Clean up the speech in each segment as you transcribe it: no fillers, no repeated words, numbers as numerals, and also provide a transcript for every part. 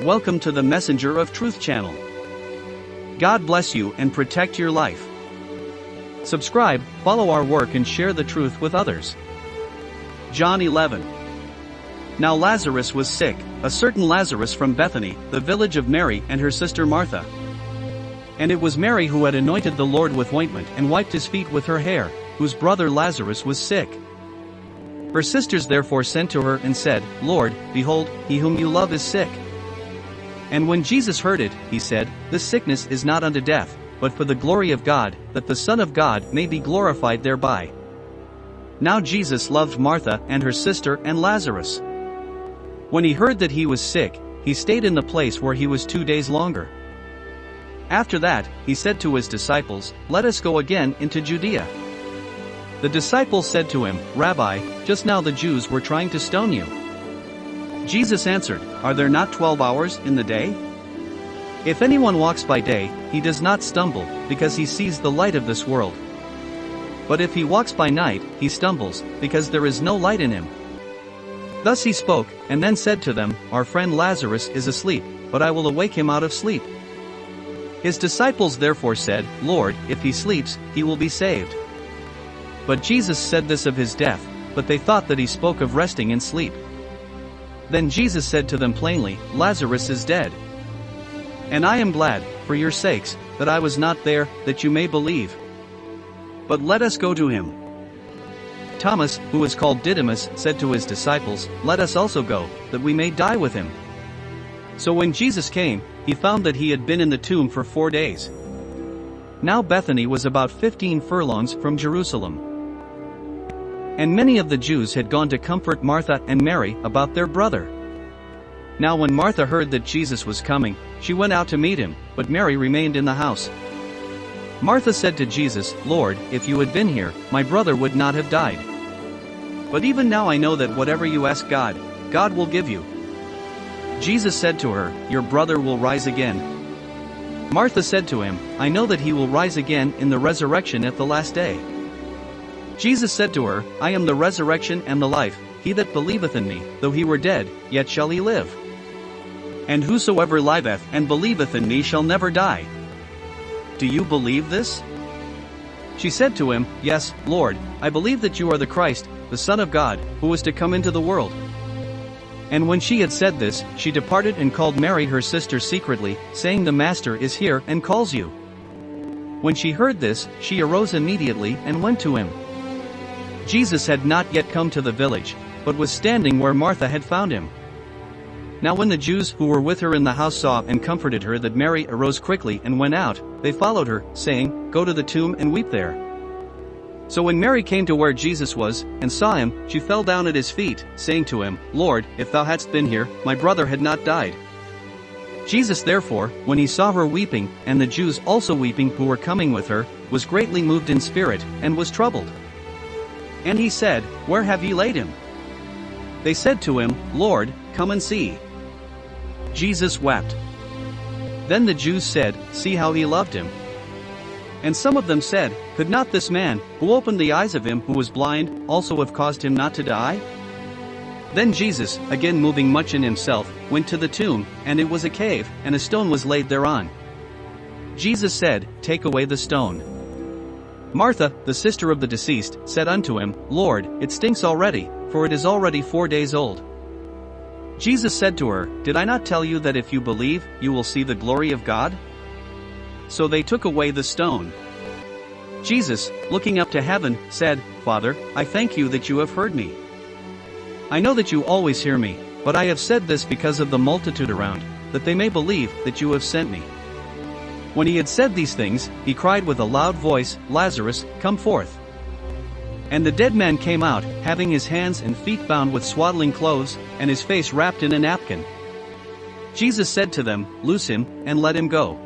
Welcome to the Messenger of Truth channel. God bless you and protect your life. Subscribe, follow our work and share the truth with others. John 11. Now Lazarus was sick, a certain Lazarus from Bethany, the village of Mary and her sister Martha. And it was Mary who had anointed the Lord with ointment and wiped his feet with her hair, whose brother Lazarus was sick. Her sisters therefore sent to her and said, Lord, behold, he whom you love is sick. And when Jesus heard it, he said, This sickness is not unto death, but for the glory of God, that the Son of God may be glorified thereby. Now Jesus loved Martha and her sister and Lazarus. When he heard that he was sick, he stayed in the place where he was 2 days longer. After that, he said to his disciples, Let us go again into Judea. The disciples said to him, Rabbi, just now the Jews were trying to stone you. Jesus answered, Are there not 12 hours in the day? If anyone walks by day, he does not stumble, because he sees the light of this world. But if he walks by night, he stumbles, because there is no light in him. Thus he spoke, and then said to them, Our friend Lazarus is asleep, but I will awake him out of sleep. His disciples therefore said, Lord, if he sleeps, he will be saved. But Jesus said this of his death, but they thought that he spoke of resting in sleep. Then Jesus said to them plainly, Lazarus is dead. And I am glad, for your sakes, that I was not there, that you may believe. But let us go to him. Thomas, who was called Didymus, said to his disciples, Let us also go, that we may die with him. So when Jesus came, he found that he had been in the tomb for 4 days. Now Bethany was about 15 furlongs from Jerusalem. And many of the Jews had gone to comfort Martha and Mary about their brother. Now when Martha heard that Jesus was coming, she went out to meet him, but Mary remained in the house. Martha said to Jesus, Lord, if you had been here, my brother would not have died. But even now I know that whatever you ask God, God will give you. Jesus said to her, Your brother will rise again. Martha said to him, I know that he will rise again in the resurrection at the last day. Jesus said to her, I am the resurrection and the life, he that believeth in me, though he were dead, yet shall he live. And whosoever liveth and believeth in me shall never die. Do you believe this? She said to him, Yes, Lord, I believe that you are the Christ, the Son of God, who was to come into the world. And when she had said this, she departed and called Mary her sister secretly, saying, The Master is here and calls you. When she heard this, she arose immediately and went to him. Jesus had not yet come to the village, but was standing where Martha had found him. Now when the Jews who were with her in the house saw and comforted her that Mary arose quickly and went out, they followed her, saying, Go to the tomb and weep there. So when Mary came to where Jesus was, and saw him, she fell down at his feet, saying to him, Lord, if thou hadst been here, my brother had not died. Jesus therefore, when he saw her weeping, and the Jews also weeping who were coming with her, was greatly moved in spirit, and was troubled. And he said, Where have ye laid him? They said to him, Lord, come and see. Jesus wept. Then the Jews said, See how he loved him. And some of them said, Could not this man, who opened the eyes of him who was blind, also have caused him not to die? Then Jesus, again moving much in himself, went to the tomb, and it was a cave, and a stone was laid thereon. Jesus said, Take away the stone. Martha, the sister of the deceased, said unto him, Lord, it stinks already, for it is already 4 days old. Jesus said to her, Did I not tell you that if you believe, you will see the glory of God? So they took away the stone. Jesus, looking up to heaven, said, Father, I thank you that you have heard me. I know that you always hear me, but I have said this because of the multitude around, that they may believe that you have sent me. When he had said these things, he cried with a loud voice, Lazarus, come forth. And the dead man came out, having his hands and feet bound with swaddling clothes, and his face wrapped in a napkin. Jesus said to them, Loose him, and let him go.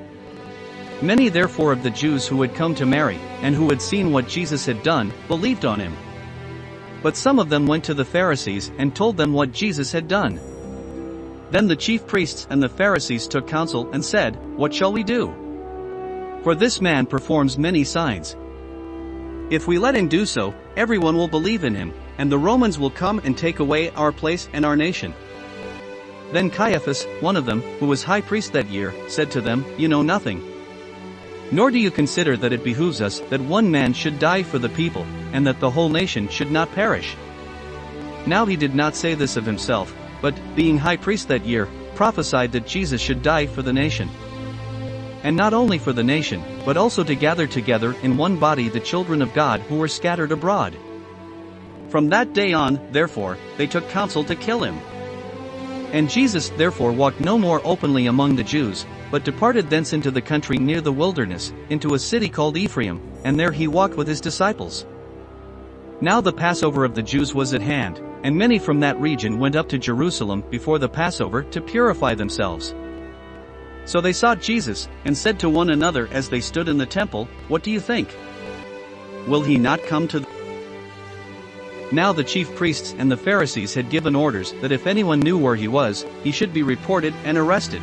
Many therefore of the Jews who had come to Mary, and who had seen what Jesus had done, believed on him. But some of them went to the Pharisees and told them what Jesus had done. Then the chief priests and the Pharisees took counsel and said, What shall we do? For this man performs many signs. If we let him do so, everyone will believe in him, and the Romans will come and take away our place and our nation. Then Caiaphas, one of them, who was high priest that year, said to them, "You know nothing. Nor do you consider that it behooves us that one man should die for the people, and that the whole nation should not perish." Now he did not say this of himself, but, being high priest that year, prophesied that Jesus should die for the nation. And not only for the nation, but also to gather together in one body the children of God who were scattered abroad. From that day on, therefore, they took counsel to kill him. And Jesus therefore walked no more openly among the Jews, but departed thence into the country near the wilderness, into a city called Ephraim, and there he walked with his disciples. Now the Passover of the Jews was at hand, and many from that region went up to Jerusalem before the Passover to purify themselves. So they sought Jesus, and said to one another as they stood in the temple, "What do you think? Will he not come to?" Now the chief priests and the Pharisees had given orders that if anyone knew where he was, he should be reported and arrested.